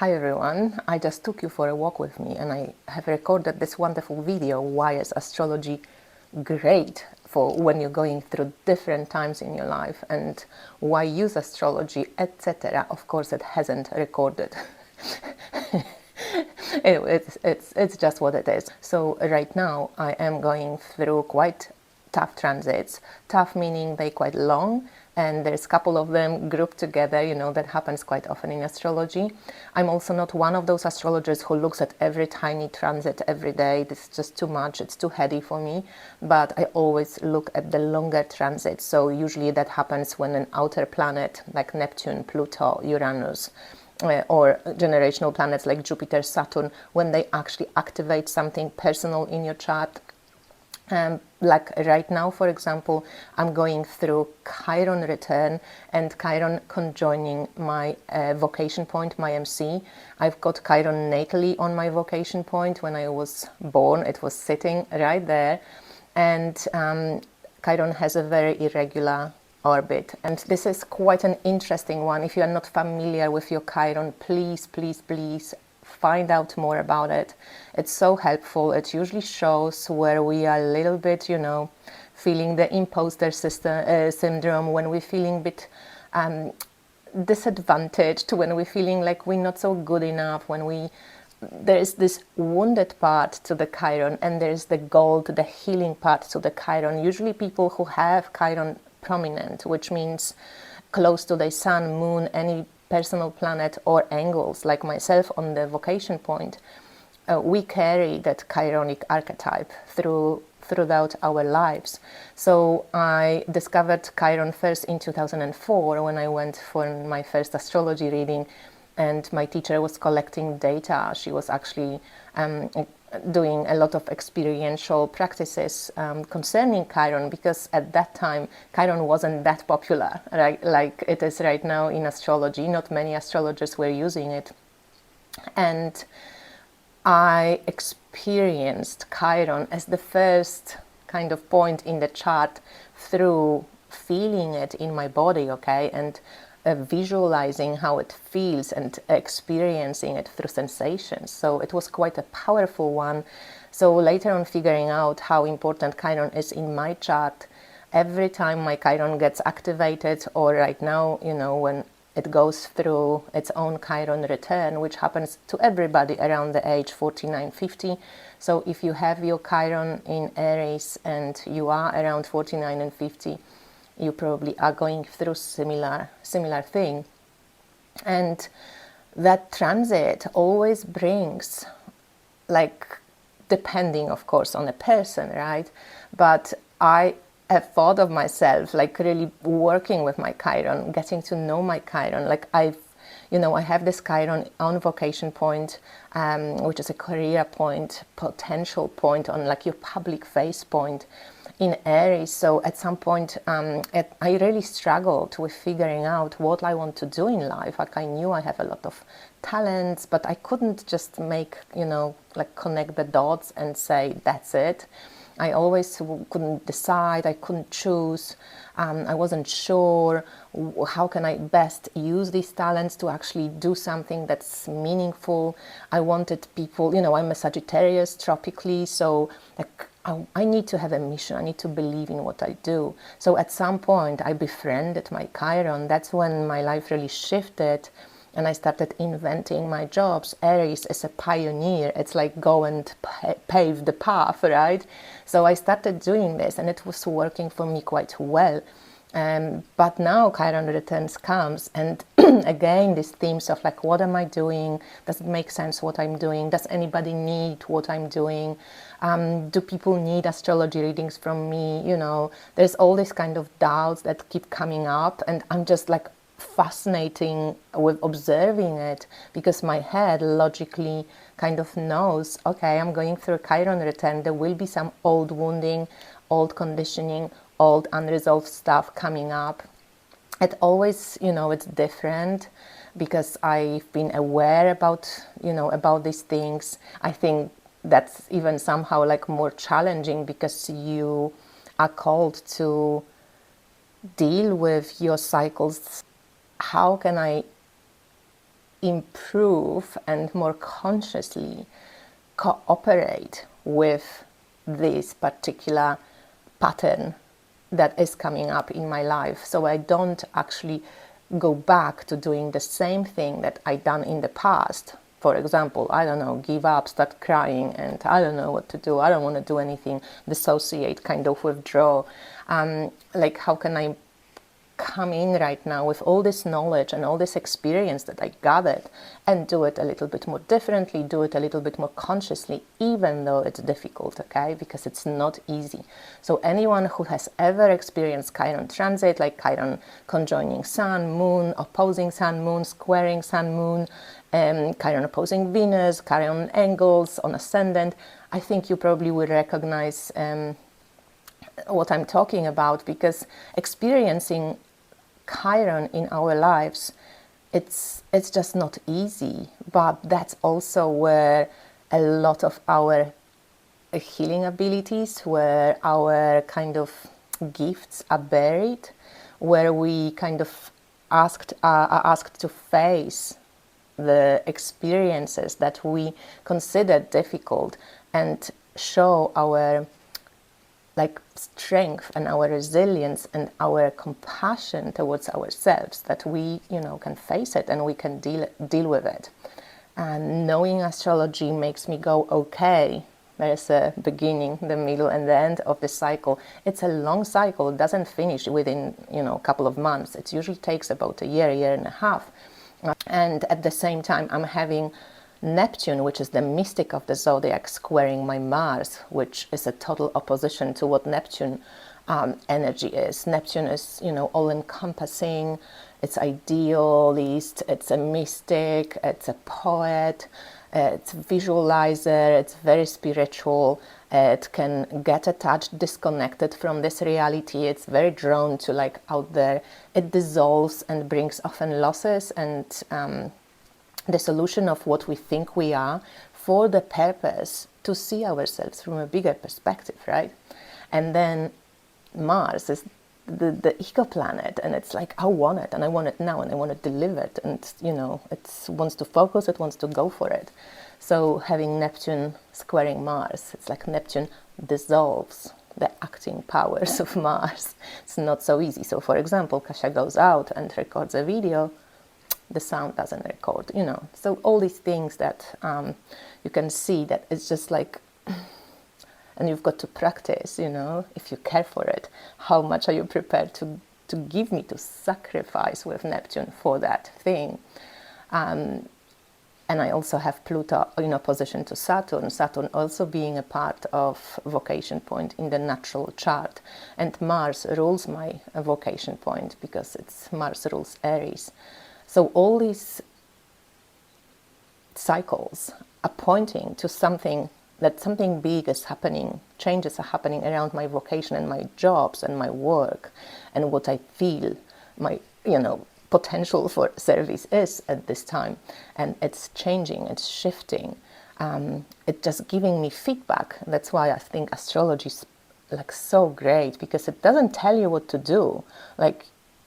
Hi everyone, I just took you for a walk with me and I have recorded this wonderful video, why is astrology great for when you're going through different times in your life and why use astrology, etc. Of course it hasn't recorded. It's just what it is. So right now I am going through quite tough transits. Tough meaning they're quite long, and there's a couple of them grouped together, that happens quite often in astrology. I'm also not one of those astrologers who looks at every tiny transit every day. This is just too much, it's too heady for me, but I always look at the longer transits. So usually that happens when an outer planet like Neptune, Pluto, Uranus, or generational planets like Jupiter, Saturn, when they actually activate something personal in your chart. Like right now, for example, I'm going through Chiron return and Chiron conjoining my vocation point, my MC. I've got Chiron natally on my vocation point. When I was born, it was sitting right there. And Chiron has a very irregular orbit. And this is quite an interesting one. If you are not familiar with your Chiron, please, please, please find out more about it. It's so helpful. It usually shows where we are a little bit, feeling the imposter syndrome, when we're feeling a bit disadvantaged, when we're feeling like we're not so good enough, there is this wounded part to the Chiron and there's the gold, the healing part to the Chiron. Usually people who have Chiron prominent, which means close to the sun, moon, any personal planet or angles, like myself on the vocation point, we carry that Chironic archetype throughout our lives. So I discovered Chiron first in 2004 when I went for my first astrology reading, and my teacher was collecting data. She was actually doing a lot of experiential practices concerning Chiron, because at that time Chiron wasn't that popular, right? Like it is right now in astrology. Not many astrologers were using it, and I experienced Chiron as the first kind of point in the chart through feeling it in my body, okay, and visualizing how it feels and experiencing it through sensations. So it was quite a powerful one. So later on, figuring out how important Chiron is in my chart, every time my Chiron gets activated, or right now, when it goes through its own Chiron return, which happens to everybody around the age 49, 50. So if you have your Chiron in Aries and you are around 49 and 50, you probably are going through similar thing. And that transit always brings, like, depending of course on a person, right? But I have thought of myself like really working with my Chiron, getting to know my Chiron. Like I have this Chiron on vocation point, which is a career point, potential point, on like your public face point in Aries. So at some point I really struggled with figuring out what I want to do in life. Like I knew I have a lot of talents, but I couldn't just make, like connect the dots and say that's it. I always couldn't decide, I couldn't choose, I wasn't sure how can I best use these talents to actually do something that's meaningful. I wanted people, I'm a Sagittarius tropically, so like I need to have a mission, I need to believe in what I do. So at some point I befriended my Chiron. That's when my life really shifted and I started inventing my jobs. Aries is a pioneer. It's like go and pave the path, right? So I started doing this and it was working for me quite well. But now Chiron returns comes, and again these themes of like, what am I doing? Does it make sense what I'm doing? Does anybody need what I'm doing? Do people need astrology readings from me? There's all these kind of doubts that keep coming up, and I'm just like fascinating with observing it, because my head logically kind of knows, okay, I'm going through Chiron return, there will be some old wounding, old conditioning, old unresolved stuff coming up. It always, it's different because I've been aware about these things. I think that's even somehow like more challenging because you are called to deal with your cycles. How can I improve and more consciously cooperate with this particular pattern that is coming up in my life, so I don't actually go back to doing the same thing that I done in the past. For example, I don't know, give up, start crying, and I don't know what to do, I don't want to do anything, dissociate, kind of withdraw. Like, how can I come in right now with all this knowledge and all this experience that I gathered and do it a little bit more differently, do it a little bit more consciously, even though it's difficult, okay? Because it's not easy. So anyone who has ever experienced Chiron transit, like Chiron conjoining Sun, Moon, opposing Sun, Moon, squaring Sun, Moon, Chiron opposing Venus, Chiron angles on ascendant, I think you probably will recognize what I'm talking about, because experiencing Chiron in our lives, it's just not easy, but that's also where a lot of our healing abilities, where our kind of gifts are buried, where we kind of are asked to face the experiences that we consider difficult and show our strength and our resilience and our compassion towards ourselves, that we can face it and we can deal with it. And knowing astrology makes me go, okay, there's a beginning, the middle, and the end of the cycle. It's a long cycle. It doesn't finish within a couple of months. It usually takes about a year and a half. And at the same time, I'm having Neptune, which is the mystic of the zodiac, squaring my Mars, which is a total opposition to what Neptune energy is. Neptune is, all-encompassing, it's idealist, it's a mystic, it's a poet, it's a visualizer, it's very spiritual, it can get attached, disconnected from this reality, it's very drawn to out there, it dissolves and brings often losses and the solution of what we think we are, for the purpose to see ourselves from a bigger perspective, right? And then Mars is the ego planet, and it's like, I want it, and I want it now, and I want to deliver it, and it wants to focus, it wants to go for it. So having Neptune squaring Mars, it's like Neptune dissolves the acting powers of Mars. It's not so easy. So for example, Kasia goes out and records a video, the sound doesn't record, So all these things that you can see that it's just like, and you've got to practice, if you care for it, how much are you prepared to give me, to sacrifice with Neptune for that thing. And I also have Pluto in opposition to Saturn, Saturn also being a part of vocation point in the natural chart. And Mars rules my vocation point because Mars rules Aries. So all these cycles are pointing to something big is happening, changes are happening around my vocation and my jobs and my work and what I feel my, potential for service is at this time. And it's changing, it's shifting. It's just giving me feedback. That's why I think astrology is so great, because it doesn't tell you what to do.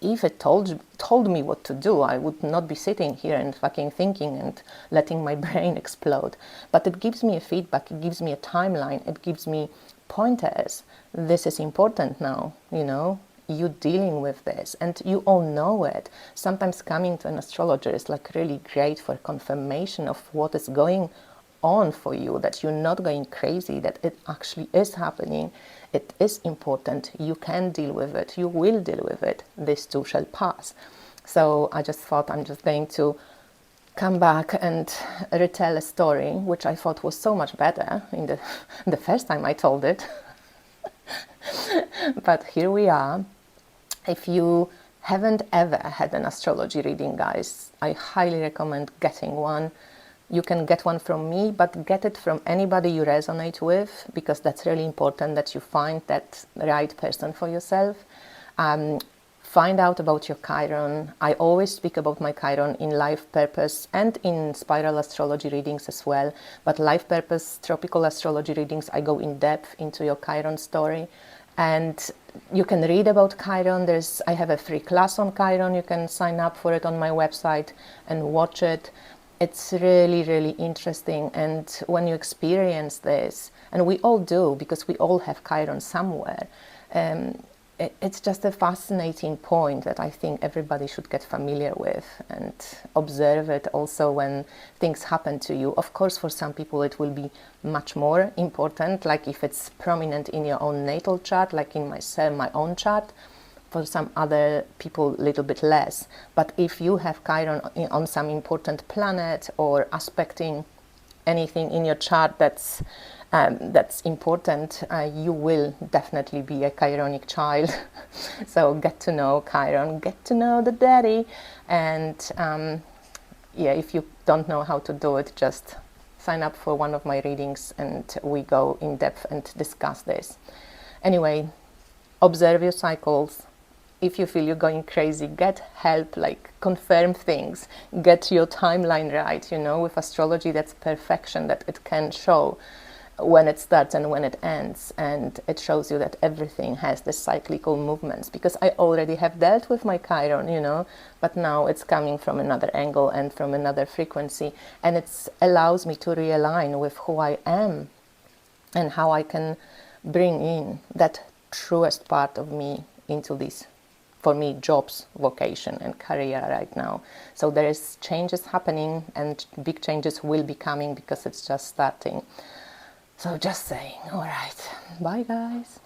If it told me what to do, I would not be sitting here and fucking thinking and letting my brain explode. But it gives me a feedback, it gives me a timeline, it gives me pointers. This is important now, you dealing with this, and you all know it. Sometimes coming to an astrologer is really great for confirmation of what is going on for you, that you're not going crazy, that it actually is happening. It is important. You can deal with it. You will deal with it. This too shall pass. So I just thought I'm just going to come back and retell a story, which I thought was so much better in the first time I told it. But here we are. If you haven't ever had an astrology reading, guys, I highly recommend getting one. You can get one from me, but get it from anybody you resonate with, because that's really important, that you find that right person for yourself. Find out about your Chiron. I always speak about my Chiron in life purpose and in spiral astrology readings as well. But life purpose, tropical astrology readings, I go in depth into your Chiron story. And you can read about Chiron. I have a free class on Chiron. You can sign up for it on my website and watch it. It's really, really interesting. And when you experience this, and we all do, because we all have Chiron somewhere, it's just a fascinating point that I think everybody should get familiar with and observe it also when things happen to you. Of course, for some people it will be much more important, like if it's prominent in your own natal chart, like in my own chart. For some other people, a little bit less. But if you have Chiron on some important planet or aspecting anything in your chart that's important, you will definitely be a Chironic child. So get to know Chiron, get to know the daddy, and yeah, if you don't know how to do it, just sign up for one of my readings and we go in depth and discuss this. Anyway, observe your cycles. If you feel you're going crazy, get help, like confirm things, get your timeline right. With astrology, that's perfection, that it can show when it starts and when it ends, and it shows you that everything has the cyclical movements, because I already have dealt with my Chiron, but now it's coming from another angle and from another frequency, and it allows me to realign with who I am and how I can bring in that truest part of me into this, for me, jobs, vocation and career right now. So there is changes happening, and big changes will be coming because it's just starting. So just saying, all right, bye guys.